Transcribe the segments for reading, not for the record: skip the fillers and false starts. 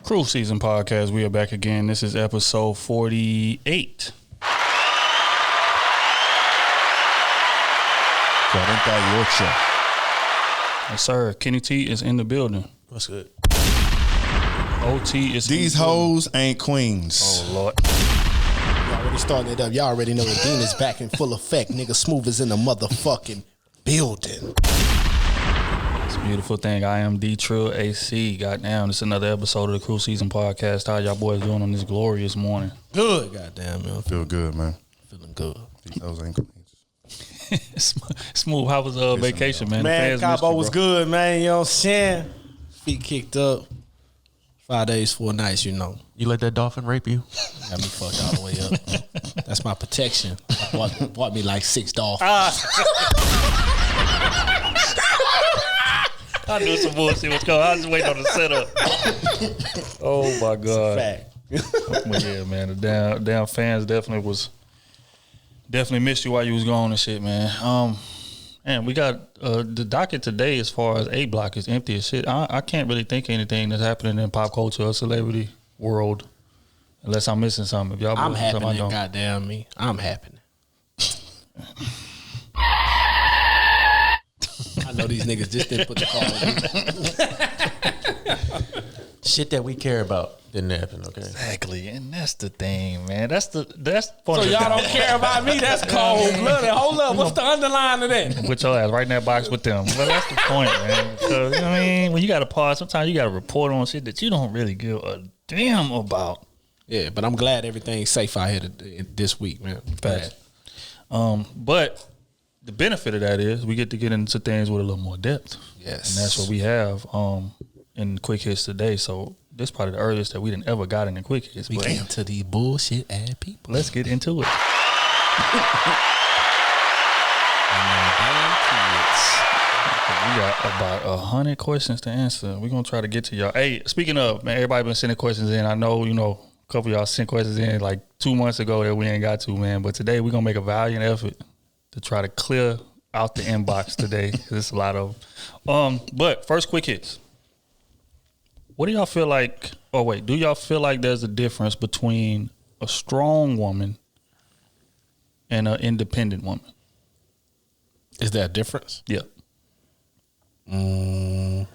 Krew Season Podcast. We are back again. This is episode 48. Yes, sir. Kenny T is in the building. What's good? OT is These hoes ain't queens. Oh, Lord. Y'all already starting it up. Y'all already know the Dean is back in full effect. Nigga Smooth is in the motherfucking building. It's a beautiful thing. I am D-Trill AC. Goddamn, it's another episode of the Krew Season Podcast. How y'all boys doing on this glorious morning? Good. Goddamn, man. Feel good, man. Feeling good. These hoes ain't queens. Smooth, how was vacation, man? Man, Cabo was good, man. You know what I'm saying? Feet kicked up. 5 days, 4 nights, you know. You let that dolphin rape you? Got me fucked all the way up. That's my protection. Bought me like 6 dolphins. I knew some bullshit was coming. I was just waiting on the setup. Oh, my God. Fact. But yeah, man, the damn fans definitely missed you while you was gone and shit, man. And we got the docket today as far as A Block is empty as shit. I can't really think of anything that's happening in pop culture or celebrity world unless I'm missing something. If y'all I'm something I happening, don't. goddamn me. I'm happening. I know these niggas just didn't put the call in. Shit that we care about didn't happen, okay? Exactly, and that's the thing, man. That's So y'all don't care about me? That's cold blooded. Hold up, what's the underline of that? Put your ass right in that box with them. But that's the point, man. Because, you know what I mean? When you got to pause, sometimes you got to report on shit that you don't really give a damn about. Yeah, but I'm glad everything's safe out here this week, man. Facts. But the benefit of that is we get to get into things with a little more depth. Yes. And that's what we have in Quick Hits today. So this is probably the earliest that we didn't ever got in Quick Hits. We get into these bullshit ass people. Let's get into it. We got about 100 questions to answer. We're going to try to get to y'all. Hey, speaking of, man, everybody been sending questions in. I know, a couple of y'all sent questions in like 2 months ago that we ain't got to, man. But today we're going to make a valiant effort to try to clear out the inbox today. There's a lot of but first, Quick Hits. What do y'all feel like, do y'all feel like there's a difference between a strong woman and an independent woman? Is there a difference? Yeah.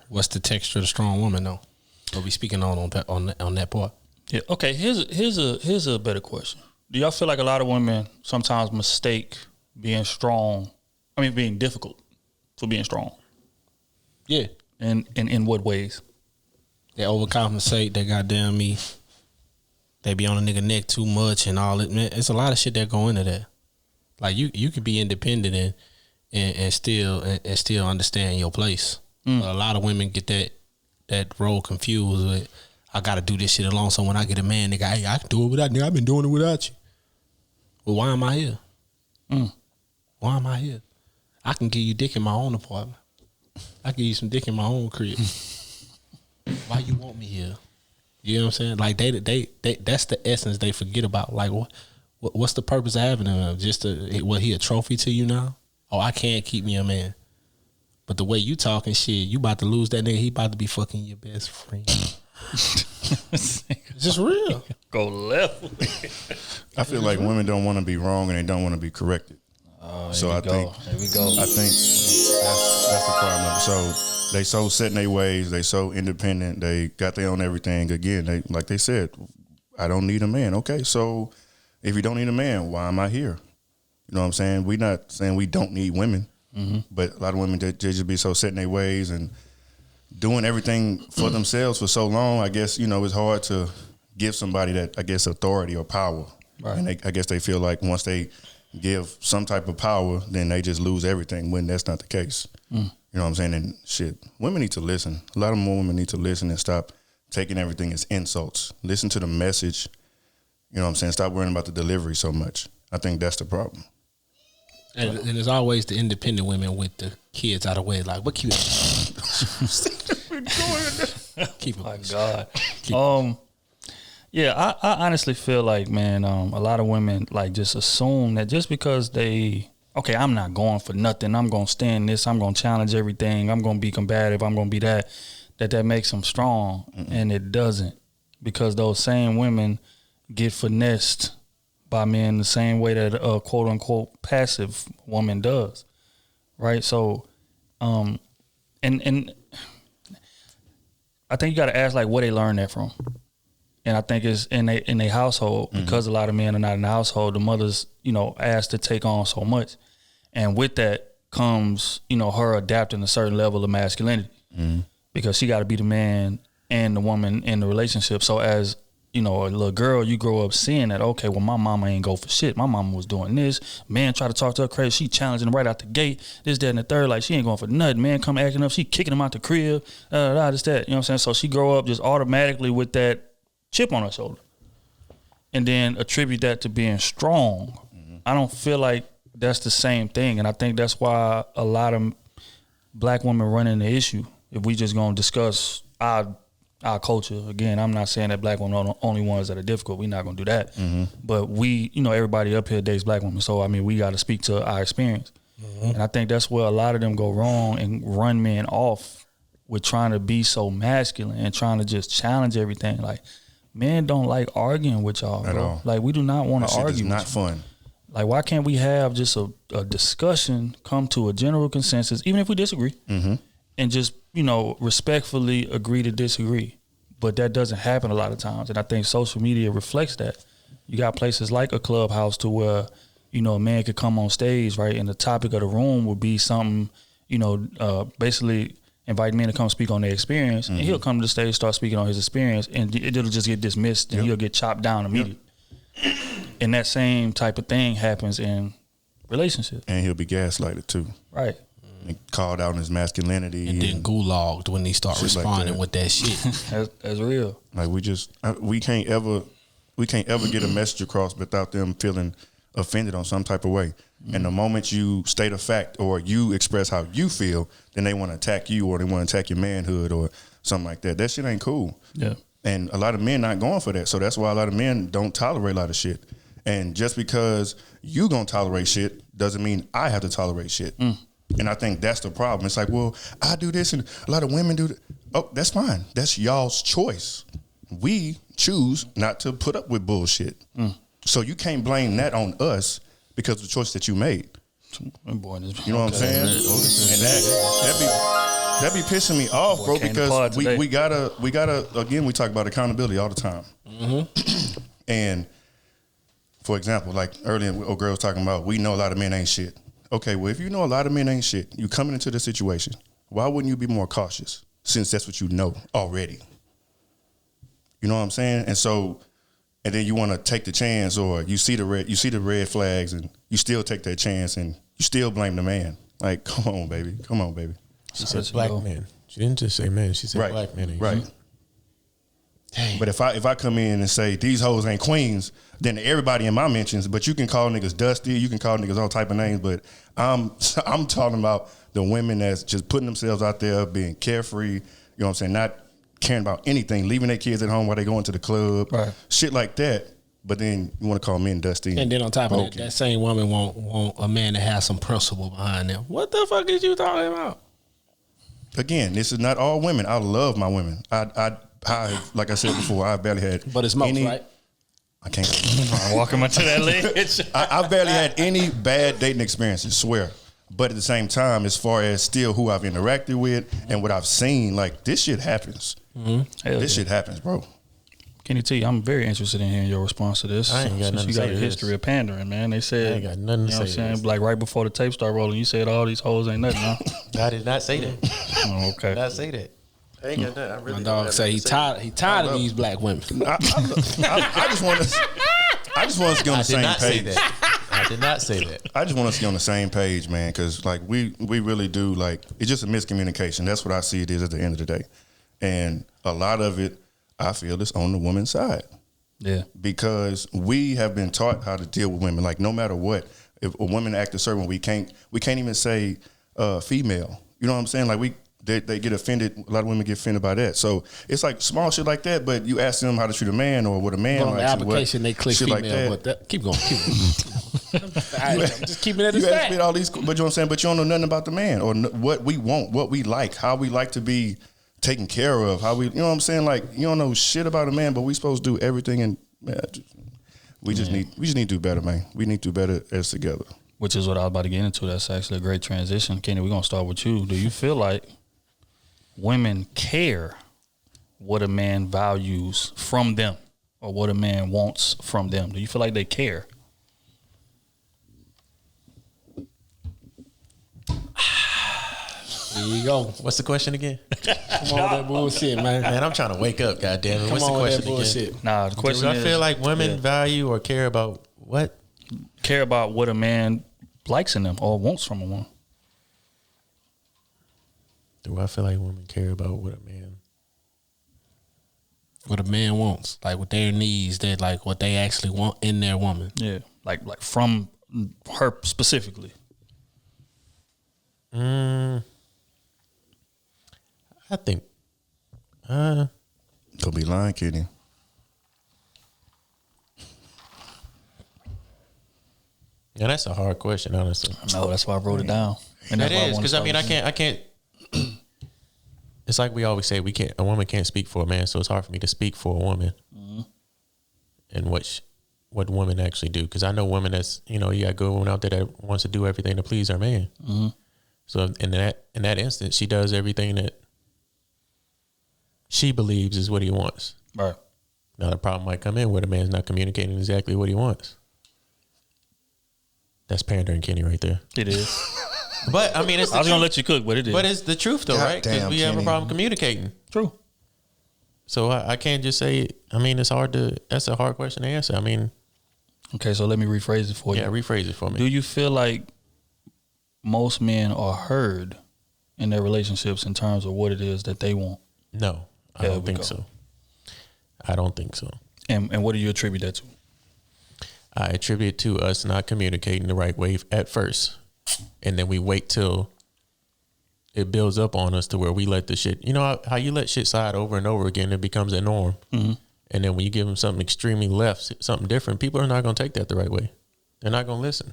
What's the texture of the strong woman, though? Are we speaking on that part? Yeah. Okay. Here's a better question. Do y'all feel like a lot of women sometimes mistake being difficult for being strong? Yeah. And in what ways? They overcompensate. They goddamn me. They be on a nigga neck too much and all it. Man, it's a lot of shit that go into that. Like you could be independent and still understand your place. But a lot of women get that role confused with, I gotta do this shit alone. So when I get a man, nigga, hey, I can do it without nigga. I've been doing it without you. Well, why am I here? Why am I here? I can give you dick in my own apartment. I can give you some dick in my own crib. Why you want me here? You know what I'm saying? Like they that's the essence they forget about. Like what's the purpose of having him? Just he a trophy to you now? Oh, I can't keep me a man. But the way you talking shit, you about to lose that nigga. He about to be fucking your best friend. It's just real. Go left. I feel like women don't want to be wrong and they don't want to be corrected. So I think that's the problem. So they so set in their ways. They so independent. They got their own everything. Again, like they said, I don't need a man. Okay, so if you don't need a man, why am I here? You know what I'm saying? We're not saying we don't need women, but a lot of women they just be so set in their ways and doing everything for themselves for so long. I guess it's hard to give somebody that authority or power. Right. And I guess they feel like once they give some type of power, then they just lose everything, when that's not the case. You know what I'm saying? And shit, women need to listen. A lot of more women need to listen and stop taking everything as insults. Listen to the message. You know what I'm saying? Stop worrying about the delivery so much. I think that's the problem. And there's always the independent women with the kids out of the way. Like, what keep keep it. My God. Yeah, I honestly feel like, man, a lot of women like just assume that just because I'm not going for nothing, I'm going to stand this, I'm going to challenge everything, I'm going to be combative, I'm going to be that makes them strong. And it doesn't. because those same women get finessed by men the same way that a quote unquote passive woman does, right? So, and I think you got to ask like where they learn that from, and I think it's in a household because a lot of men are not in the household. The mothers, asked to take on so much, and with that comes her adapting a certain level of masculinity because she got to be the man and the woman in the relationship. So as a little girl, you grow up seeing that, okay, well, my mama ain't go for shit. My mama was doing this. Man try to talk to her crazy. She challenging him right out the gate. This, that, and the third. Like, she ain't going for nothing. Man come acting up. She kicking him out the crib. This, that. You know what I'm saying? So she grow up just automatically with that chip on her shoulder. And then attribute that to being strong. I don't feel like that's the same thing. And I think that's why a lot of black women run into issue. If we just going to discuss our culture. Again, I'm not saying that black women are the only ones that are difficult. We're not going to do that. But we, everybody up here dates black women. So, I mean, we got to speak to our experience. And I think that's where a lot of them go wrong and run men off with trying to be so masculine and trying to just challenge everything. Like, men don't like arguing with y'all, at bro. all. Like, we do not want to argue. It's not fun. Like, why can't we have just a discussion, come to a general consensus, even if we disagree, and just, respectfully agree to disagree? But that doesn't happen a lot of times. And I think social media reflects that. You got places like a Clubhouse to where, a man could come on stage, right? And the topic of the room would be something, basically invite men to come speak on their experience. And he'll come to the stage, start speaking on his experience, and it'll just get dismissed and he'll get chopped down immediately. And that same type of thing happens in relationships. And he'll be gaslighted too. Right. And called out on his masculinity. And then gulagged when they start responding with that shit. That's real. Like we can't ever get a message across without them feeling offended on some type of way. And the moment you state a fact or you express how you feel, then they want to attack you or they want to attack your manhood or something like that. That shit ain't cool. Yeah. And a lot of men not going for that. So that's why a lot of men don't tolerate a lot of shit. And just because you gonna tolerate shit doesn't mean I have to tolerate shit. And I think that's the problem. It's like, well, I do this and a lot of women do that. Oh, that's fine. That's y'all's choice. We choose not to put up with bullshit. So you can't blame that on us because of the choice that you made. You know what I'm saying? And that be pissing me off, bro, because we gotta again, we talk about accountability all the time. And for example, like earlier, a girl was talking about, we know a lot of men ain't shit. Okay, well, if you know a lot of men ain't shit, you coming into this situation, why wouldn't you be more cautious since that's what you know already? You know what I'm saying? And so, and then you want to take the chance, or you see the red flags, and you still take that chance, and you still blame the man. Like, come on, baby. She said black man. She didn't just say man. She said black man. Right. Dang. But if I come in and say these hoes ain't queens, then everybody in my mentions, but you can call niggas dusty, you can call niggas all type of names, but I'm talking about the women that's just putting themselves out there, being carefree, you know what I'm saying, not caring about anything, leaving their kids at home while they going to the club, shit like that. But then you want to call men dusty. And then on top of that same woman want a man to have some principle behind them. What the fuck is you talking about? Again, this is not all women. I love my women. I like I said before, I barely had. But it's most, right? I can't. I'm walking into that ledge. I barely had any bad dating experiences, swear. But at the same time, as far as still who I've interacted with and what I've seen, like this shit happens. This shit happens, bro. Kenny T, I'm very interested in hearing your response to this. I ain't got nothing to say. You got a history of pandering, man. They said, I ain't got nothing to say. You know what I'm saying? Like right before the tape started rolling, you said all these hoes ain't nothing, huh? I did not say that. Oh, okay. Did not say that. I ain't got nothing. I really My dog say he tired of these black women. I just want us to get on the same page. I did not say that. I just want us to get on the same page, man, because like we really do, like, it's just a miscommunication. That's what I see it is at the end of the day. And a lot of it, I feel, is on the woman's side. Yeah. Because we have been taught how to deal with women. Like, no matter what, if a woman act a certain way, we can't even say female. You know what I'm saying? Like, they get offended. A lot of women get offended by that. So it's like small shit like that. But you ask them how to treat a man or what a man on likes. The application, they click female. Like that. Keep going. I'm just keeping it as that. All these, but you know what I'm saying. But you don't know nothing about the man or what we want, what we like, how we like to be taken care of, how we, you know what I'm saying? Like, you don't know shit about a man, but we supposed to do everything, and man, we just need to do better, man. We need to do better as together. Which is what I was about to get into. That's actually a great transition. Kenny, we're gonna start with you. Do you feel like women care what a man values from them or what a man wants from them? Do you feel like they care? There you go. What's the question again? Come on with that bullshit, man. Man, I'm trying to wake up, goddammit. What's the Come on with question that bullshit. again? Nah, the question Do I feel like women value or care about what? Care about what a man likes in them or wants from a woman. Do I feel like women care about what a man wants, like with their needs, that like what they actually want in their woman. Yeah, like from her specifically. I think Don't be lying, Kenny. yeah, that's a hard question, honestly. No, that's why I wrote it down. And That that's why is because I can't. It's like we always say, a woman can't speak for a man, so it's hard for me to speak for a woman and what women actually do. Because I know women that's, you got good women out there that wants to do everything to please her man. Mm-hmm. So in that instance, she does everything that she believes is what he wants. Right. Now the problem might come in where the man's not communicating exactly what he wants. That's pandering, Kenny, right there. It is. But I mean, it's I was gonna let you cook, but it is. But it's the truth, though, right? Because we have a problem communicating. True. So I can't just say. I mean, it's hard to. That's a hard question to answer. I mean, okay, so let me rephrase it for you. Yeah, rephrase it for me. Do you feel like most men are heard in their relationships in terms of what it is that they want? No, I don't think so. I don't think so. And what do you attribute that to? I attribute it to us not communicating the right way at first. And then we wait till it builds up on us to where we let the shit, how you let shit slide over and over again, it becomes a norm. Mm-hmm. And then when you give them something extremely left, something different, people are not going to take that the right way. They're not going to listen.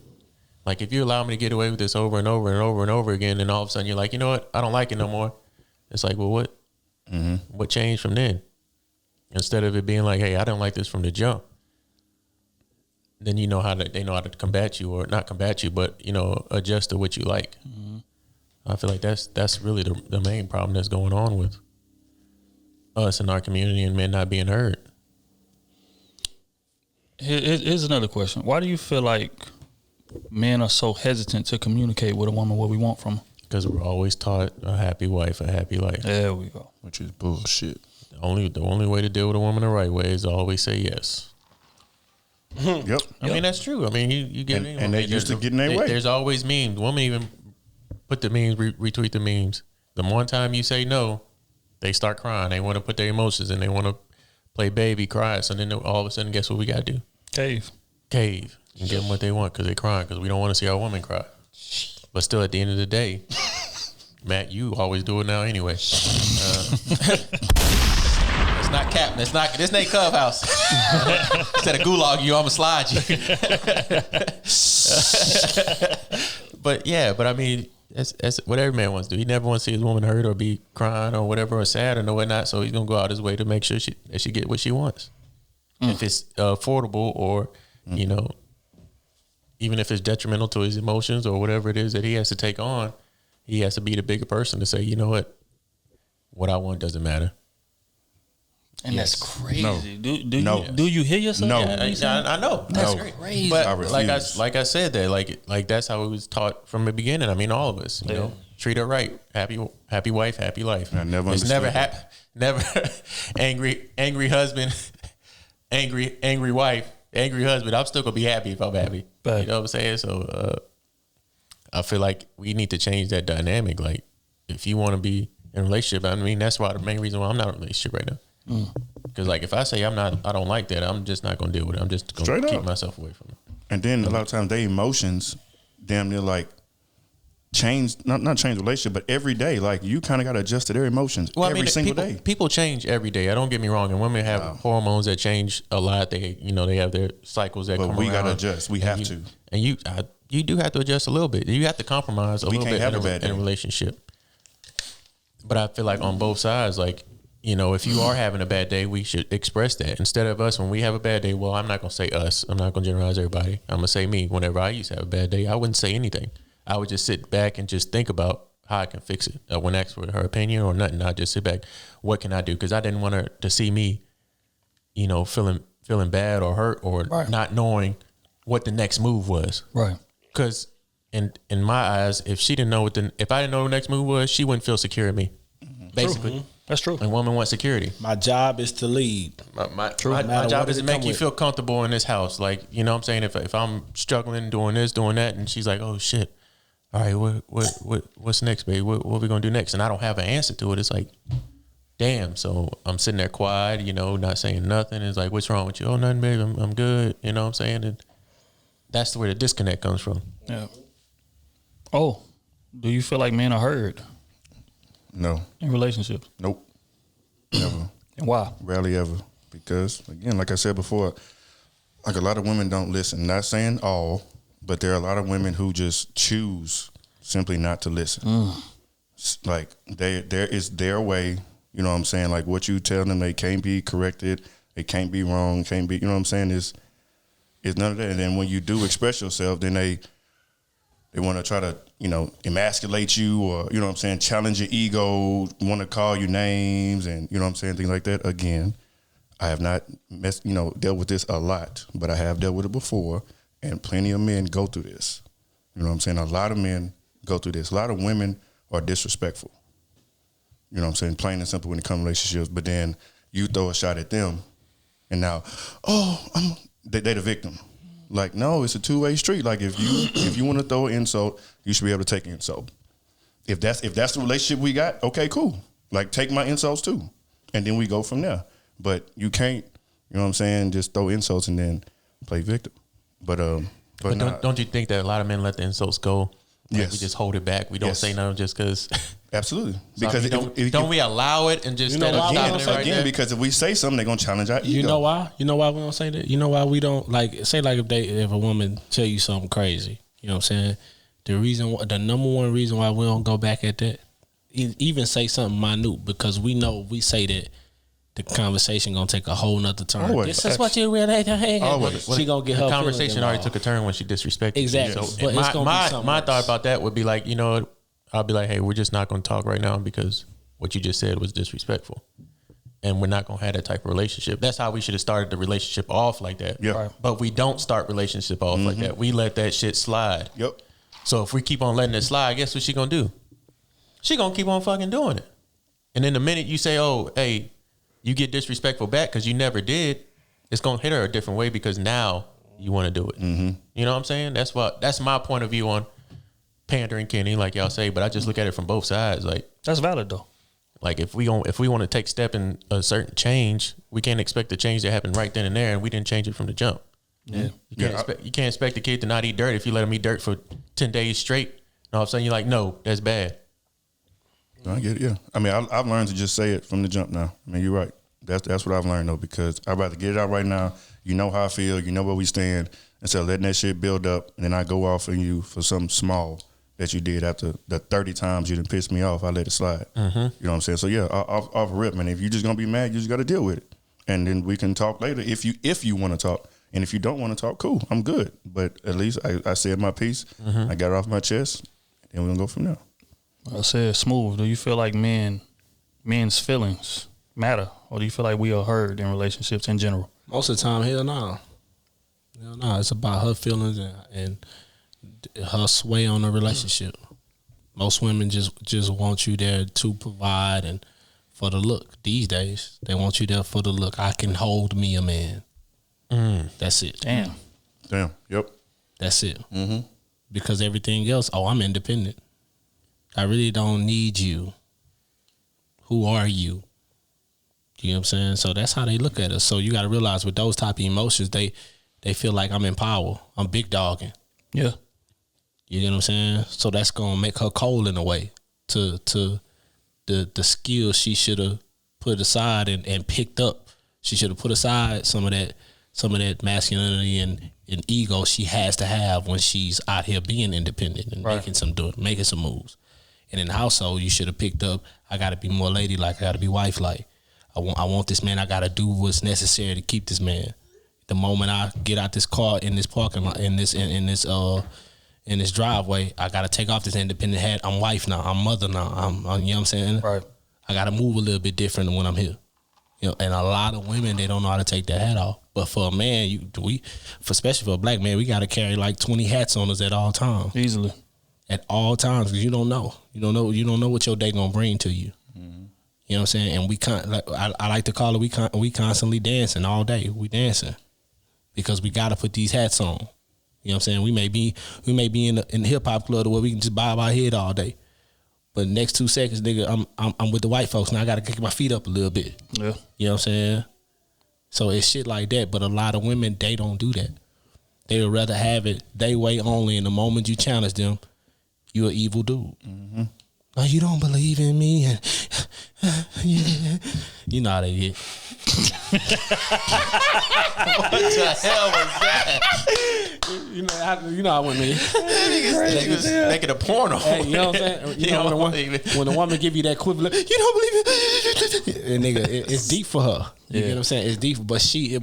Like if you allow me to get away with this over and over and over and over again, and all of a sudden you're like, you know what? I don't like it no more. It's like, well, what? Mm-hmm. What changed from then? Instead of it being like, hey, I don't like this from the jump. Then they know how to combat you, or not combat you, but adjust to what you like. Mm-hmm. I feel like that's really the main problem that's going on with us in our community and men not being heard. Here's another question: why do you feel like men are so hesitant to communicate with a woman what we want from her? Because we're always taught a happy wife, a happy life. There we go. Which is bullshit. The only way to deal with a woman the right way is to always say yes. Yep. I mean, that's true. I mean, you get and they used to get in their way. There's always memes. Women even put the memes, retweet the memes. The one time you say no, they start crying. They want to put their emotions in. They want to play baby, cry. So then all of a sudden, guess what we got to do? Cave. And give them what they want because they crying because we don't want to see our women cry. But still, at the end of the day, Matt, you always do it now anyway. It's not cap. This ain't Clubhouse. Instead of gulag you, I'ma slide you. but I mean, that's what every man wants to do. He never wants to see his woman hurt or be crying or whatever or sad or no whatnot. So he's gonna go out his way to make sure that she get what she wants. If it's affordable or even if it's detrimental to his emotions or whatever it is that he has to take on, he has to be the bigger person to say, you know what I want doesn't matter. And that's crazy. No. Do you hear yourself? No. I know. That's crazy. But like I said that, like that's how it was taught from the beginning. I mean, all of us, you know, treat her right. Happy wife, happy life. I never It's understood never angry husband, angry wife, angry husband. I'm still gonna be happy if I'm happy. But, you know what I'm saying? So I feel like we need to change that dynamic. Like if you want to be in a relationship, I mean, that's why the main reason why I'm not in a relationship right now. Because like if I say I don't like that, I'm just not gonna deal with it. I'm just gonna keep myself away from it. And then a lot of times their emotions damn near like change, not change the relationship, but every day, like you kind of got to adjust to their emotions every single day. People change every day. I don't get me wrong, and women have hormones that change a lot. They they have their cycles that come around. But we got to adjust. We have to. And you do have to adjust a little bit. You have to compromise a little bit in a relationship. But I feel like on both sides, like, you know, if you are having a bad day, we should express that. Instead of us, when we have a bad day, well, I'm not going to say us. I'm not going to generalize everybody. I'm going to say me. Whenever I used to have a bad day, I wouldn't say anything. I would just sit back and just think about how I can fix it. I wouldn't ask for her opinion or nothing. I'd just sit back. What can I do? Because I didn't want her to see me, you know, feeling bad or hurt or not knowing what the next move was. Right. Because in my eyes, if I didn't know what the next move was, she wouldn't feel secure in me. Basically. Mm-hmm. That's true. A woman wants security. My job is to lead. My job is to make you feel comfortable in this house. Like, you know what I'm saying? If I'm struggling, doing this, doing that, and she's like, oh shit. All right, what's next, babe? What are we gonna do next? And I don't have an answer to it. It's like, damn. So I'm sitting there quiet, you know, not saying nothing. It's like, what's wrong with you? Oh, nothing, babe. I'm good. You know what I'm saying? And that's where the disconnect comes from. Yeah. Oh, do you feel like men are heard? No. In relationships? Nope. Never. And why? Rarely ever. Because, again, like I said before, like a lot of women don't listen. Not saying all, but there are a lot of women who just choose simply not to listen. Like, there is their way, you know what I'm saying? Like, what you tell them, they can't be corrected, they can't be wrong, can't be, you know what I'm saying? Is none of that. And then when you do express yourself, then they want to try to, you know, emasculate you or, you know what I'm saying, challenge your ego, want to call you names and, you know what I'm saying, things like that. Again, I have not dealt with this a lot, but I have dealt with it before, and plenty of men go through this. You know what I'm saying? A lot of men go through this. A lot of women are disrespectful. You know what I'm saying? Plain and simple when it comes to relationships, but then you throw a shot at them and now, they the victim. Like, no, it's a two-way street. Like, if you want to throw an insult, you should be able to take an insult. If that's the relationship we got, okay, cool. Like, take my insults too, and then we go from there. But you can't, you know what I'm saying, just throw insults and then play victim. But don't you think that a lot of men let the insults go? Like, yes. We just hold it back. We don't say nothing just because. Absolutely. Because don't we allow it and just because if we say something, they're gonna challenge our ego. You know why? You know why we don't say that? You know why we don't if a woman tell you something crazy, you know what I'm saying? The number one reason why we don't go back at that, even say something minute, because we know we say that the conversation gonna take a whole nother turn. Always. This is what you really Always. She gonna get her conversation already took a turn when she disrespected you. Exactly. So But it's gonna be something my worse. thought about that would be like, you know, I'll be like, hey, we're just not gonna talk right now because what you just said was disrespectful. And we're not gonna have that type of relationship. That's how we should have started the relationship off like that. Yeah. Right. But we don't start relationship off like that. We let that shit slide. Yep. So if we keep on letting it slide, guess what she gonna do? She gonna keep on fucking doing it. And then the minute you say, oh, hey, you get disrespectful back because you never did, it's gonna hit her a different way because now you want to do it. Mm-hmm. You know what I'm saying? That's my point of view on pandering, Kenny, like y'all say. But I just look at it from both sides. Like, that's valid though. Like, if we want to take step in a certain change, we can't expect the change to happen right then and there, and we didn't change it from the jump. Yeah, you can't expect the kid to not eat dirt if you let him eat dirt for 10 days straight. And all of a sudden you're like, no, that's bad. I get it, yeah. I mean, I've learned to just say it from the jump now. I mean, you're right. That's what I've learned, though, because I'd rather get it out right now. You know how I feel. You know where we stand. Instead of letting that shit build up, and then I go off on you for something small that you did after the 30 times you done pissed me off, I let it slide. Mm-hmm. You know what I'm saying? So, yeah, off rip, man. If you're just going to be mad, you just got to deal with it. And then we can talk later if you want to talk. And if you don't want to talk, cool, I'm good. But at least I said my piece. Mm-hmm. I got it off my chest, and we're going to go from there. I said, Smooth, do you feel like men's feelings matter? Or do you feel like we are heard in relationships in general? Most of the time, hell no. Hell no. It's about her feelings and her sway on the relationship. Most women just want you there to provide and for the look. These days, they want you there for the look. I can hold me a man. That's it. Damn. Yep. That's it. Mm-hmm. Because everything else, I'm independent. I really don't need you. Who are you? You know what I'm saying? So that's how they look at us. So you got to realize with those type of emotions, they feel like I'm in power. I'm big dogging. Yeah. You know what I'm saying? So that's going to make her cold in a way to the skills she should have put aside and picked up. She should have put aside some of that masculinity and ego she has to have when she's out here being independent and making some moves. And in the household, you should have picked up, I got to be more ladylike. I got to be wife-like. I want this man. I got to do what's necessary to keep this man. The moment I get out this car in this parking lot, in this driveway, I got to take off this independent hat. I'm wife now. I'm mother now. I'm you know what I'm saying? Right. I got to move a little bit different when I'm here. You know, and a lot of women, they don't know how to take that hat off. But for a man, especially for a black man, we got to carry like 20 hats on us at all times. Easily. At all times, because you don't know. You don't know what your day gonna bring to you. Mm-hmm. You know what I'm saying? And I like to call it, we constantly dancing all day. We dancing because we got to put these hats on. You know what I'm saying? We may be in the hip hop club where we can just bob our head all day. But the next 2 seconds, nigga, I'm with the white folks now. I gotta kick my feet up a little bit. Yeah. You know what I'm saying? So it's shit like that. But a lot of women, they don't do that. They would rather have it they way only. And the moment you challenge them, you're an evil dude. Mm-hmm. Oh, you don't believe in me, and you know how they get. What the hell was that? You know how women. Niggas making a porno. Hey, you know what I'm saying? You know when the woman give you that equivalent, you don't believe it, and nigga, it's deep for her. You get what I'm saying? It's deep,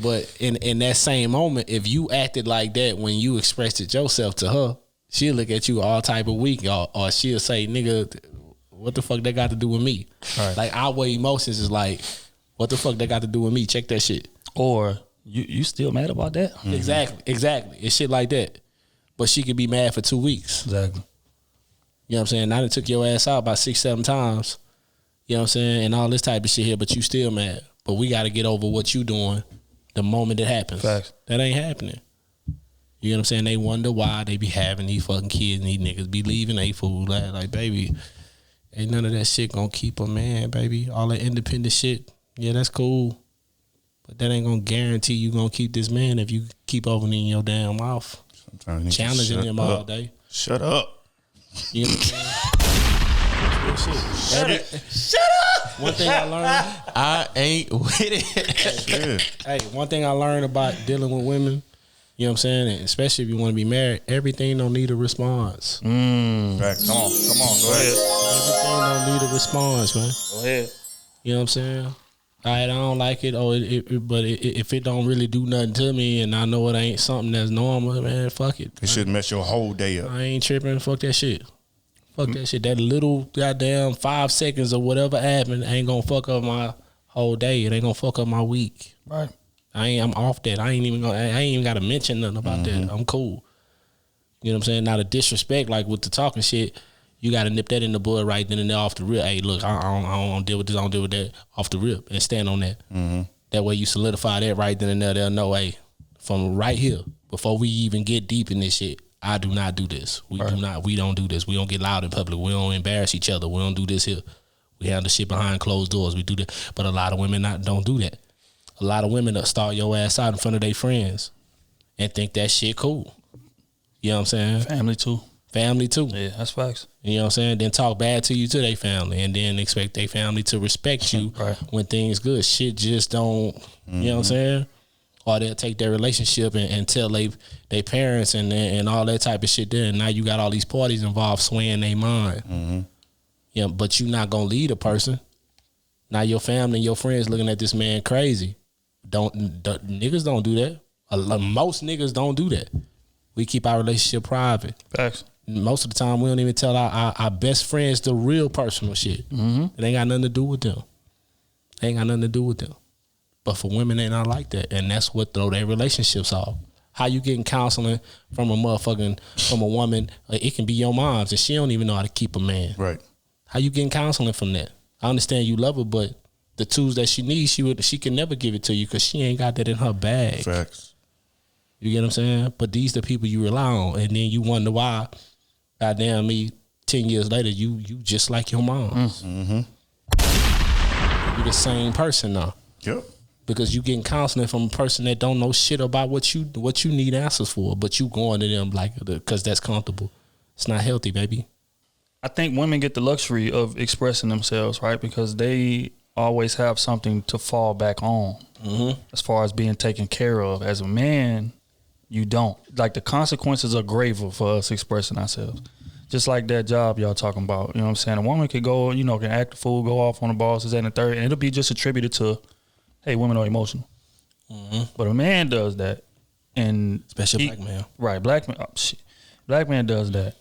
but in that same moment, if you acted like that when you expressed it yourself to her, she'll look at you all type of weak, or she'll say, "Nigga, what the fuck that got to do with me?" Right. Like our emotions is like, "What the fuck that got to do with me?" Check that shit. Or you still mad about that? Mm-hmm. Exactly. It's shit like that. But she could be mad for 2 weeks. Exactly. You know what I'm saying? I done took your ass out about 6-7 times. You know what I'm saying? And all this type of shit here, but you still mad. But we got to get over what you doing the moment it happens. Facts. That ain't happening. You know what I'm saying? They wonder why they be having these fucking kids and these niggas be leaving they food. Like, baby, ain't none of that shit gonna keep a man, baby. All that independent shit, yeah, that's cool. But that ain't gonna guarantee you gonna keep this man if you keep opening your damn mouth. Sometimes challenging him all day. Shut up. You know what I'm saying? Shut up. One thing I learned. I ain't with it. Hey, one thing I learned about dealing with women, you know what I'm saying? And especially if you want to be married, everything don't need a response. Right, come on, go ahead. Everything don't need a response, man. Go ahead. You know what I'm saying? All right, I don't like it, but if it don't really do nothing to me and I know it ain't something that's normal, man, fuck it. It shouldn't mess your whole day up. I ain't tripping. Fuck that shit. Fuck that shit. That little goddamn 5 seconds or whatever happened ain't gonna fuck up my whole day. It ain't gonna fuck up my week. Right. I'm off that. I ain't even gotta mention nothing about that. I'm cool. You know what I'm saying? Now the disrespect, like with the talking shit, you gotta nip that in the bud right then and there off the rip. Hey, look, I don't deal with this, I don't deal with that off the rip, and stand on that. Mm-hmm. That way you solidify that right then and there. They'll know, hey, from right here, before we even get deep in this shit, I do not do this. We don't do this. We don't get loud in public. We don't embarrass each other. We don't do this here. We handle shit behind closed doors. We do that. But a lot of women don't do that. A lot of women start your ass out in front of their friends and think that shit cool. You know what I'm saying? Family too. Yeah, that's facts. You know what I'm saying? Then talk bad to you to their family and then expect their family to respect you when things good. Shit just don't, you know what I'm saying? Or they'll take their relationship and tell they parents and all that type of shit there. And now you got all these parties involved swaying their mind. Mm-hmm. Yeah, but you're not going to lead a person. Now your family and your friends looking at this man crazy. Niggas don't do that. Most niggas don't do that. We keep our relationship private. Facts. Most of the time, we don't even tell our best friends the real personal shit. Mm-hmm. It ain't got nothing to do with them. But for women, they not like that. And that's what throw their relationships off. How you getting counseling from a woman, it can be your mom's, and she don't even know how to keep a man. Right. How you getting counseling from that? I understand you love her, but the tools that she needs, she can never give it to you because she ain't got that in her bag. Facts. You get what I'm saying? But these the people you rely on, and then you wonder why, goddamn me, 10 years later, you just like your mom. Mm-hmm. You the same person now. Yep. Because you getting counseling from a person that don't know shit about what you need answers for, but you going to them like because that's comfortable. It's not healthy, baby. I think women get the luxury of expressing themselves, right? Because they always have something to fall back on as far as being taken care of. As a man, you don't. Like, the consequences are graver for us expressing ourselves. Just like that job y'all talking about. You know what I'm saying? A woman could go, can act the fool, go off on the boss, and the third, and it'll be just attributed to, hey, women are emotional. Mm-hmm. But a man does that. And especially black man. Right, black man. Oh, shit. Black man does that.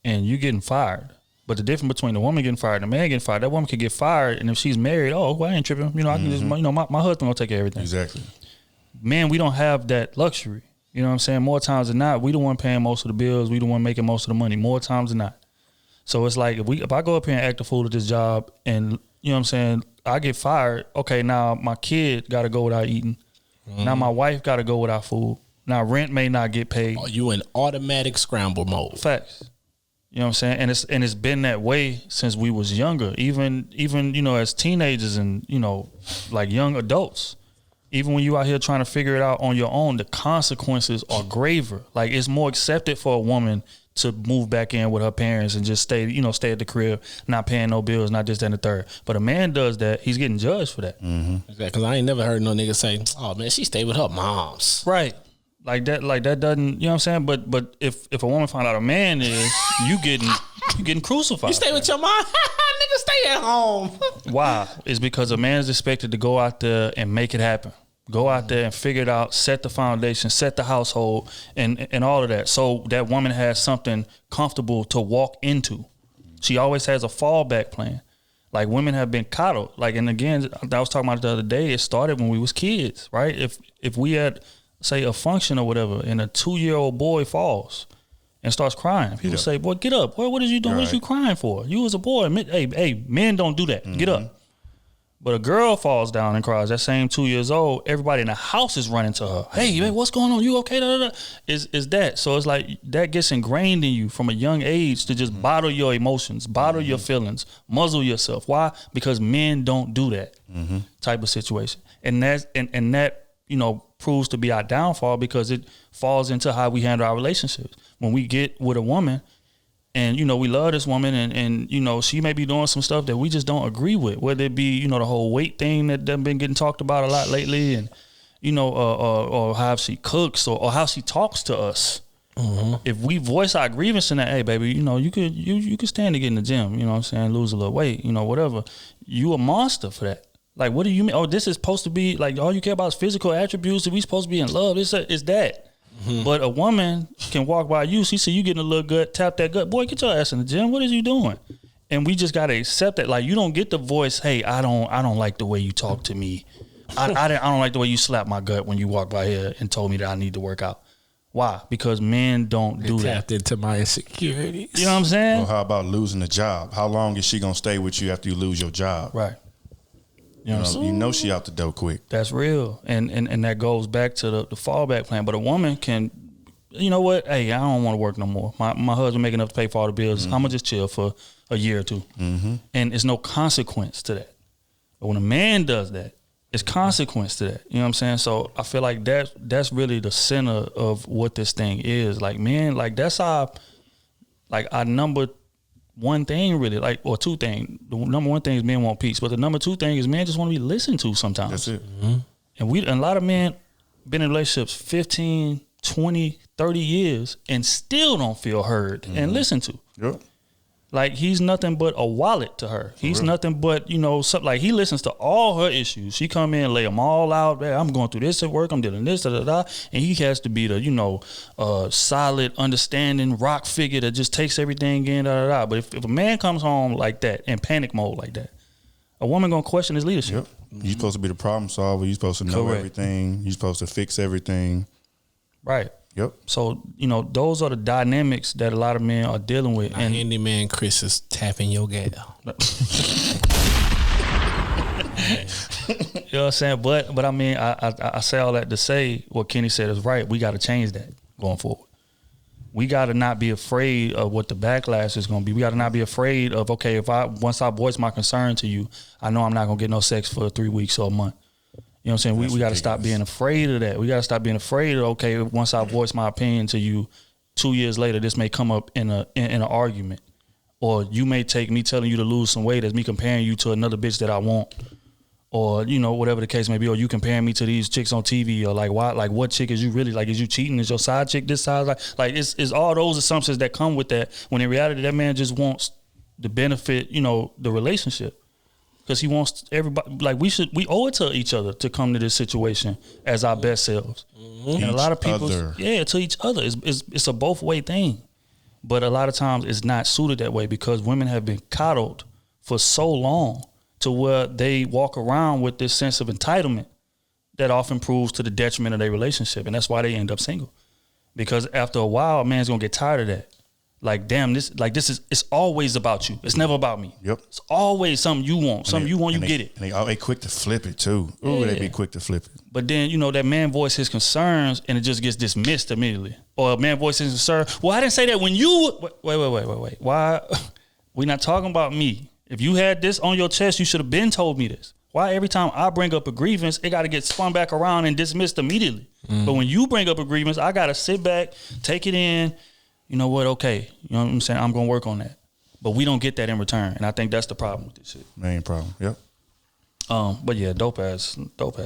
And you getting fired. But the difference between the woman getting fired and the man getting fired, that woman could get fired, and if she's married, well, I ain't tripping. I can just, my husband gonna take care of everything. Exactly. Men, we don't have that luxury. You know what I'm saying? More times than not, we the one paying most of the bills. We the one making most of the money. More times than not. So it's like if I go up here and act a fool at this job, and you know what I'm saying, I get fired. Okay, now my kid got to go without eating. Mm-hmm. Now my wife got to go without food. Now rent may not get paid. Oh, you in automatic scramble mode. Facts. You know what I'm saying? And it's been that way since we was younger. Even as teenagers and like young adults. Even when you out here trying to figure it out on your own, the consequences are graver. Like it's more accepted for a woman to move back in with her parents and just stay at the crib, not paying no bills, not this, that, and the third. But a man does that, he's getting judged for that. Mm-hmm. Exactly. Because I ain't never heard no nigga say, "Oh man, she stayed with her moms." Right. Like that doesn't, you know what I'm saying? But if a woman find out a man is, you getting crucified. You stay with your mom? Nigga, stay at home. Why? It's because a man is expected to go out there and make it happen. Go out there and figure it out, set the foundation, set the household, and all of that. So that woman has something comfortable to walk into. She always has a fallback plan. Like women have been coddled. Like, and again, I was talking about it the other day, it started when we was kids, right? If we had, say, a function or whatever, and a 2-year-old boy falls and starts crying, people say, boy, get up. Boy, what is you doing? Right. What is you crying for? You was a boy. Hey, men don't do that. Get up. But a girl falls down and cries, that same 2 years old, everybody in the house is running to her. Hey, what's going on? You okay? Da, da, da. Is that. So it's like that gets ingrained in you from a young age to just bottle your emotions, bottle your feelings, muzzle yourself. Why? Because men don't do that type of situation. And that proves to be our downfall because it falls into how we handle our relationships. When we get with a woman, and, we love this woman and she may be doing some stuff that we just don't agree with, whether it be, the whole weight thing that done been getting talked about a lot lately and, or how she cooks or how she talks to us. Mm-hmm. If we voice our grievance in that, hey, baby, you could stand to get in the gym, you know what I'm saying, lose a little weight, whatever. You a monster for that. Like, what do you mean? Oh, this is supposed to be, like, all you care about is physical attributes. Are we supposed to be in love? It's that. Mm-hmm. But a woman can walk by you, she see you getting a little gut, tap that gut. Boy, get your ass in the gym. What is you doing? And we just gotta accept that. Like, you don't get the voice, hey, I don't like the way you talk to me. I don't like the way you slap my gut when you walk by here and told me that I need to work out. Why? Because men don't do that. Tapped into my insecurities. You know what I'm saying? Well, how about losing a job? How long is she gonna stay with you after you lose your job? Right. She out the door quick. That's real. And that goes back to the fallback plan. But a woman can, you know what? Hey, I don't want to work no more. My husband making enough to pay for all the bills. I'm going to just chill for a year or two. Mm-hmm. And there's no consequence to that. But when a man does that, it's consequence to that. You know what I'm saying? So I feel like that's really the center of what this thing is. Like, men, like that's our number one thing really, like, or two things. The number one thing is men want peace, but the number two thing is men just want to be listened to sometimes. That's it. Mm-hmm. And a lot of men been in relationships 15, 20, 30 years and still don't feel heard and listened to. Yep. Like, he's nothing but a wallet to her. He's nothing but, something like he listens to all her issues. She come in, lay them all out. Man, I'm going through this at work. I'm dealing this, da, da, da. And he has to be the, solid, understanding rock figure that just takes everything in, da, da, da. But if a man comes home like that, in panic mode like that, a woman going to question his leadership. Yep. You're supposed to be the problem solver. You're supposed to know everything. You're supposed to fix everything. Right. Yep. So, those are the dynamics that a lot of men are dealing with. And handyman Chris is tapping your gal. You know what I'm saying? But I mean, I say all that to say what Kenny said is right. We got to change that going forward. We got to not be afraid of what the backlash is going to be. We got to not be afraid of, okay, once I voice my concern to you, I know I'm not going to get no sex for 3 weeks or a month. You know what I'm saying? We got to stop being afraid of that. We got to stop being afraid of, okay, once I voice my opinion to you, 2 years later, this may come up in an argument. Or you may take me telling you to lose some weight as me comparing you to another bitch that I want. or whatever the case may be, or you comparing me to these chicks on TV, or like why, like what chick is you really, like is you cheating? Is your side chick this size? Like it's all those assumptions that come with that, when in reality that man just wants the benefit, the relationship, because he wants everybody, like we owe it to each other to come to this situation as our best selves. And a lot of people, to each other. It's a both way thing, but a lot of times it's not suited that way because women have been coddled for so long to where they walk around with this sense of entitlement that often proves to the detriment of their relationship. And that's why they end up single. Because after a while, a man's gonna get tired of that. Like, damn, it's always about you. It's never about me. Yep. It's always something you want. Something you want, you get it. And they quick to flip it too. Ooh, they be quick to flip it. But then, that man voice his concerns and it just gets dismissed immediately. Or a man voice his concern. Well, I didn't say that when you... Wait. Why? We're not talking about me. If you had this on your chest, you should have been told me this. Why every time I bring up a grievance, it got to get spun back around and dismissed immediately? But when you bring up a grievance, I got to sit back, take it in. You know what? Okay. You know what I'm saying? I'm going to work on that. But we don't get that in return. And I think that's the problem with this shit. Main problem. Yep. But yeah, dope ass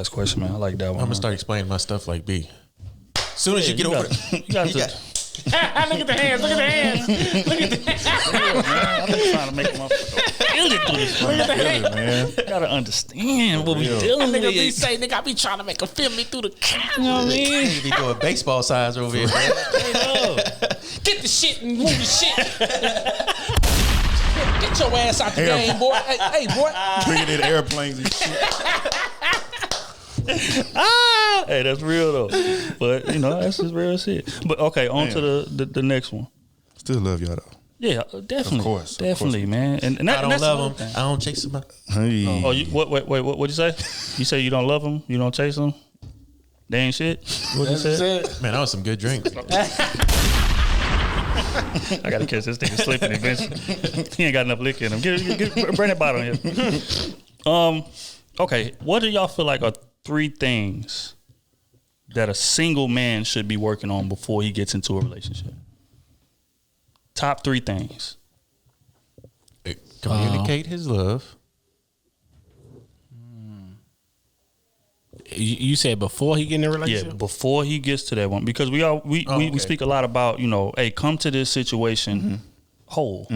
question, man. I like that one. I'm going to start explaining my stuff like B. As soon as you get over it. You got to... Look at the hands. Look at the hands. Look at the hands. Man, I'm just trying to make them feel it through this. Look at the hands. Man. You gotta understand what we dealing with. Nigga be saying, nigga, I be trying to make them feel me through the couch. You know what I mean? You be doing baseball size over here, man. Get the shit and move the shit. Get your ass out the game, boy. Hey, boy. Bringing in airplanes and shit. Hey, that's real though. But that's just real shit. But okay, on to the next one. Still love y'all though. Yeah, definitely. Of course, man. And I don't love them. I don't chase them. Hey. Oh, what'd you say? You say you don't love them, you don't chase them. They ain't shit. What you said? Man, that was some good drinks. I gotta catch this nigga slipping eventually. He ain't got enough liquor in him. Bring that bottle here. Okay, what do y'all feel like are 3 things that a single man should be working on before he gets into a relationship? Top 3 things. Communicate his love. You said before he get in a relationship? Yeah, before he gets to that one, because we speak a lot about hey, come to this situation whole.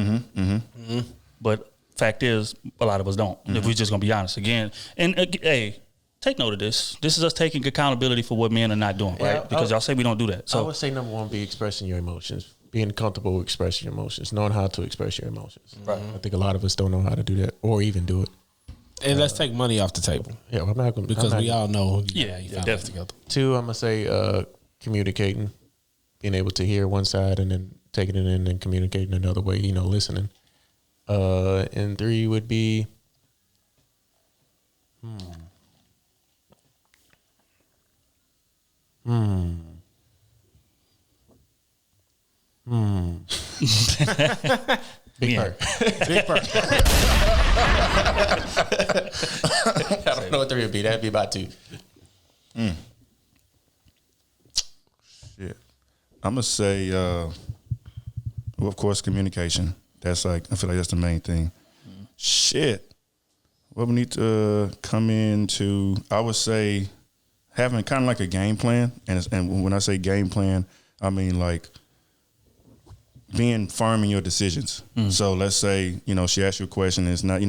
But fact is, a lot of us don't. If we're just gonna be honest again, and hey, take note of this. This is us taking accountability for what men are not doing, right? Because y'all say we don't do that. So I would say number 1, be expressing your emotions. Being comfortable with expressing your emotions, knowing how to express your emotions. Right. I think a lot of us don't know how to do that or even do it. And let's take money off the table. Yeah, I'm not gonna, because we all know. Yeah, definitely. Together. 2, I'm gonna say communicating, being able to hear one side and then taking it in and communicating another way. Listening. And 3 would be. Big Perk. Big Perk. I don't know what 3 would be. That'd be about 2. Shit. I'm gonna say, well, of course, communication. That's I feel like that's the main thing. Shit. What we need to come into, I would say, having kind of like a game plan. And when I say game plan, I mean like being firm in your decisions. So let's say, she asked you a question. And it's not,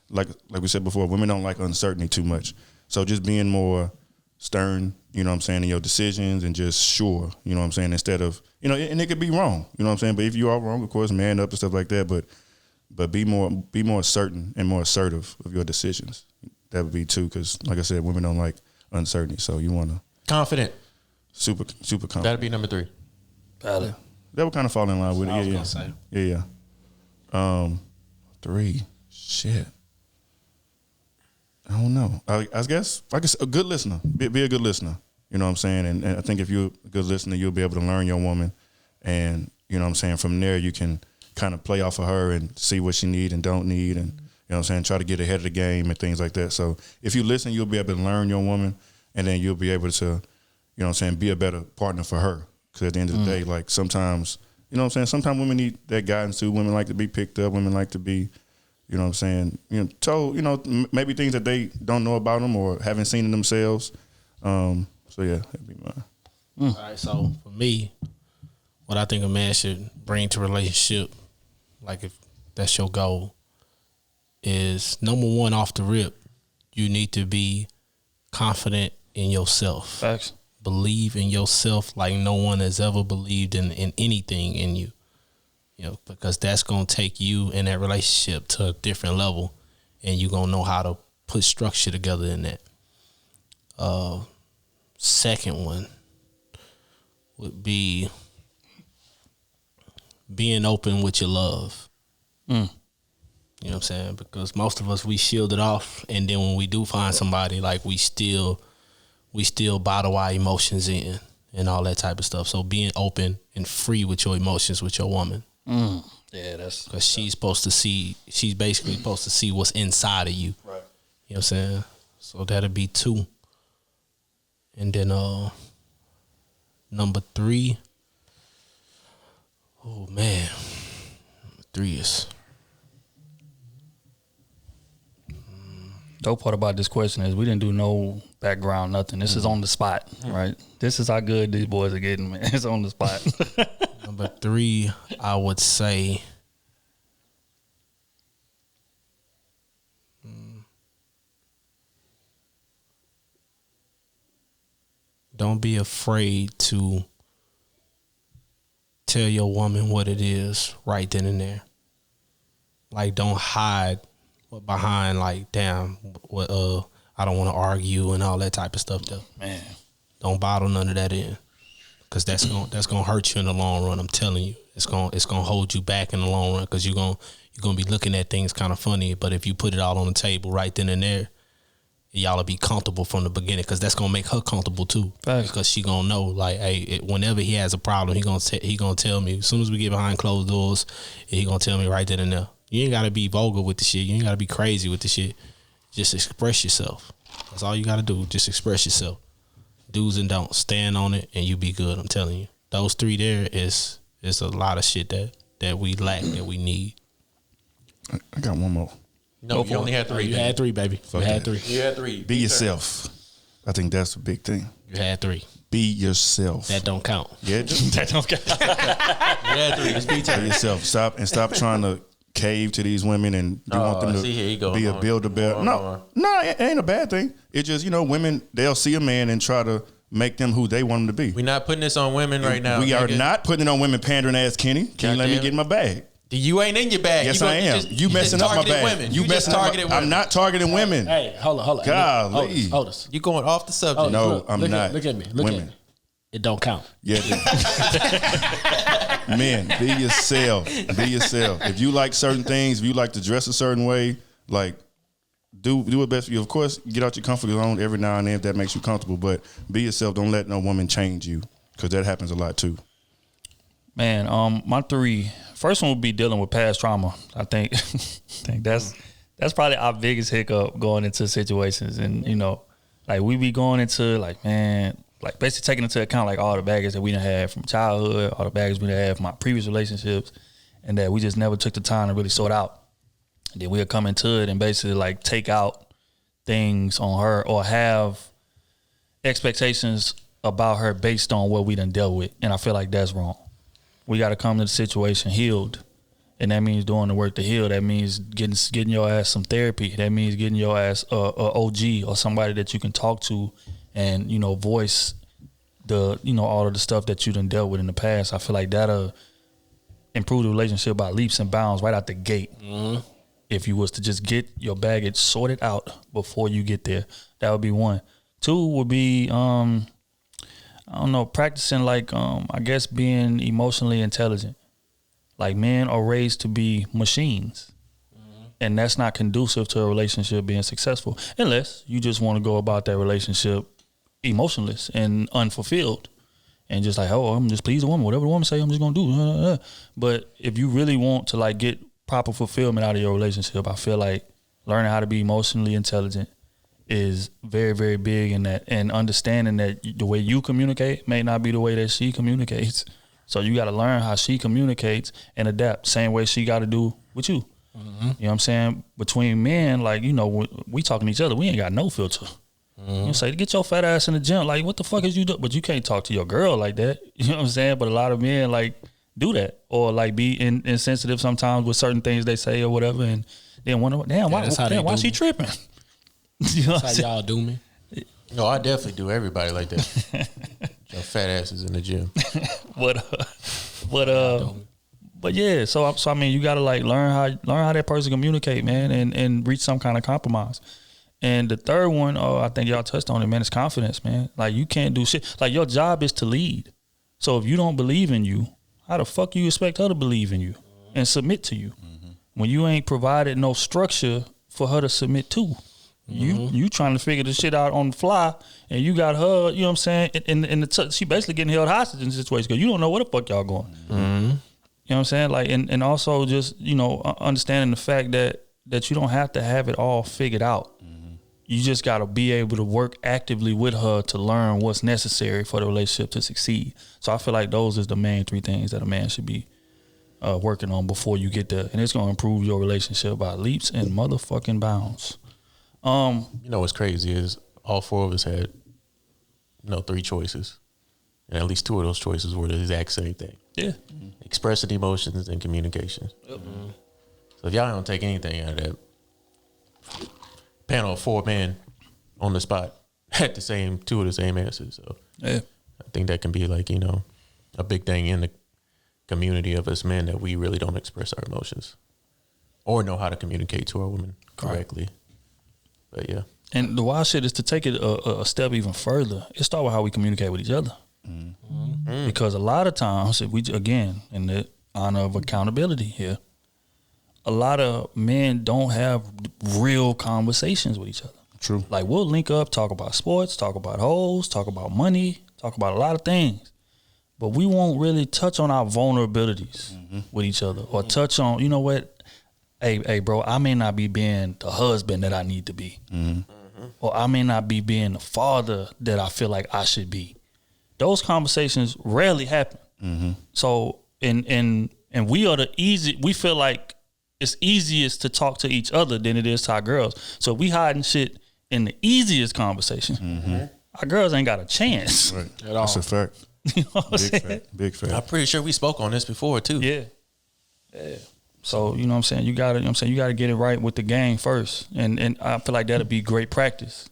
like we said before, women don't like uncertainty too much. So just being more stern, in your decisions and just sure, instead of, and it could be wrong, but if you are wrong, of course, man up and stuff like that. But be more certain and more assertive of your decisions. That would be 2, because like I said, women don't like uncertainty. So you want to confident, super confident. That'd be number 3. Valid. That would kind of fall in line with it. Yeah. Say. Yeah. 3. Shit. I don't know. I guess a good listener. Be a good listener. You know what I'm saying? And I think if you're a good listener, you'll be able to learn your woman. And, from there you can kind of play off of her and see what she need and don't need, and try to get ahead of the game and things like that. So if you listen, you'll be able to learn your woman, and then you'll be able to, be a better partner for her. Because at the end of the day, like sometimes, sometimes women need that guidance too. Women like to be picked up. Women like to be, You know what I'm saying? Told, maybe things that they don't know about them or haven't seen in themselves. So yeah, that'd be mine. All right, so for me, what I think a man should bring to a relationship, like if that's your goal, is number one, off the rip, you need to be confident in yourself. Facts. Believe in yourself like no one has ever believed in anything in you. Because that's going to take you in that relationship to a different level, and you're going to know how to put structure together in that. Second one would be being open with your love. You know what I'm saying? Because most of us, we shield it off, and then when we do find somebody, like we still bottle our emotions in and all that type of stuff. So being open and free with your emotions with your woman. Yeah, that's because she's basically supposed to see what's inside of you. Right. You know what I'm saying? So that'll be 2. And then number 3. Oh man. Number 3 is dope part about this question is we didn't do no background, nothing. This is on the spot, right? This is how good these boys are getting, man. It's on the spot. Number 3, I would say don't be afraid to tell your woman what it is right then and there. Like, don't hide behind like, damn, what I don't want to argue and all that type of stuff though. Man. Don't bottle none of that in. Cause that's gonna hurt you in the long run. I'm telling you, it's gonna hold you back in the long run. Cause you're gonna be looking at things kind of funny. But if you put it all on the table right then and there, y'all will be comfortable from the beginning. Cause that's gonna make her comfortable too. Thanks. Because she gonna know, like, hey, whenever he has a problem, he gonna tell me. As soon as we get behind closed doors, he gonna tell me right then and there. You ain't gotta be vulgar with the shit. You ain't gotta be crazy with the shit. Just express yourself. That's all you gotta do. Just express yourself. Do's and don'ts. Stand on it and you be good. I'm telling you. Those 3 there is a lot of shit that we lack, that we need. I got one more. No, you only had 3. You had 3, baby. You had 3. You had 3. Be yourself. I think that's a big thing. You had 3. Be yourself. That don't count. Yeah, That don't count. You had 3. Just be be yourself. Stop trying to cave to these women and you want them to be a build-a-bear. No, it ain't a bad thing. It's just, women, they'll see a man and try to make them who they want them to be. We're not putting this on women right now. We are not putting it on women pandering ass Kenny. Can you let me get in my bag? You ain't in your bag. Yes, I am. You messing up my bag. Women. You just targeted women. I'm not targeting women. Hey, hold on. Golly. Hold us. You going off the subject. No, I'm not. Look at me. Women. It don't count. Yeah. Men, be yourself. Be yourself. If you like certain things, if you like to dress a certain way, like do it best for you. Of course, get out your comfort zone every now and then if that makes you comfortable. But be yourself. Don't let no woman change you, because that happens a lot too. Man, my 3. First one would be dealing with past trauma. I think that's probably our biggest hiccup going into situations, and like we be going into like basically taking into account like all the baggage that we done had from childhood, all the baggage we done had from my previous relationships, and that we just never took the time to really sort out. And then we'll come into it and basically like take out things on her or have expectations about her based on what we done dealt with. And I feel like that's wrong. We got to come to the situation healed. And that means doing the work to heal. That means getting your ass some therapy. That means getting your ass a OG or somebody that you can talk to and, voice the, all of the stuff that you done dealt with in the past. I feel like that'll improve the relationship by leaps and bounds right out the gate. Mm-hmm. If you was to just get your baggage sorted out before you get there, that would be 1. 2 would be, practicing like, I guess being emotionally intelligent. Like men are raised to be machines. And that's not conducive to a relationship being successful unless you just want to go about that relationship emotionless and unfulfilled and just like, oh, I'm just please the woman. Whatever the woman say, I'm just going to do. But if you really want to like get proper fulfillment out of your relationship, I feel like learning how to be emotionally intelligent is very, very big in that, and understanding that the way you communicate may not be the way that she communicates. So you got to learn how she communicates and adapt. Same way she got to do with you. You know what I'm saying? Between men, like, you know, we talking to each other, we ain't got no filter. You say, get your fat ass in the gym. Like, what the fuck is you doing? But you can't talk to your girl like that. You know what I'm saying? But a lot of men, like, do that. Or, like, be insensitive sometimes with certain things they say or whatever. And then wonder, why she tripping? You know that's how y'all do me. No, I definitely do everybody like that. Your fat asses in the gym. But yeah, so I mean, you gotta like learn how that person communicate, man, and reach some kind of compromise. And the third one, I think y'all touched on it, man, is confidence, man. Like, you can't do shit. Like, your job is to lead. So if you don't believe in you, how the fuck you expect her to believe in you and submit to you when you ain't provided no structure for her to submit to? You trying to figure this shit out on the fly, and you got her, you know what I'm saying, she basically getting held hostage in the situation because you don't know where the fuck y'all going. You know what I'm saying? Like, and also just, you know, understanding the fact that you don't have to have it all figured out. You just got to be able to work actively with her to learn what's necessary for the relationship to succeed. So I feel like those is the main three things that a man should be working on before you get there. And it's going to improve your relationship by leaps and motherfucking bounds. You know what's crazy is all four of us had, you know, 3 choices. And at least 2 of those choices were the exact same thing. Yeah. Expressing emotions and communication. So if y'all don't take anything out of that, panel of 4 men on the spot had 2 of the same answers. So yeah, I think that can be like, you know, a big thing in the community of us men that we really don't express our emotions or know how to communicate to our women correctly. But yeah. And the wild shit is to take it a step even further. It starts with how we communicate with each other. Because a lot of times, if we, again, in the honor of accountability here, a lot of men don't have real conversations with each other. True. Like, we'll link up, talk about sports, talk about hoes, talk about money, talk about a lot of things. But we won't really touch on our vulnerabilities with each other or touch on, you know what, hey, bro, I may not be being the husband that I need to be. Or I may not be being the father that I feel like I should be. Those conversations rarely happen. So, and we are we feel like it's easiest to talk to each other than it is to our girls. So if we hiding shit in the easiest conversation, our girls ain't got a chance. Right. That's a fact. You know what I'm saying? Big fact. I'm pretty sure we spoke on this before too. Yeah. So, you know what I'm saying? You gotta get it right with the game first. And I feel like that'll be great practice.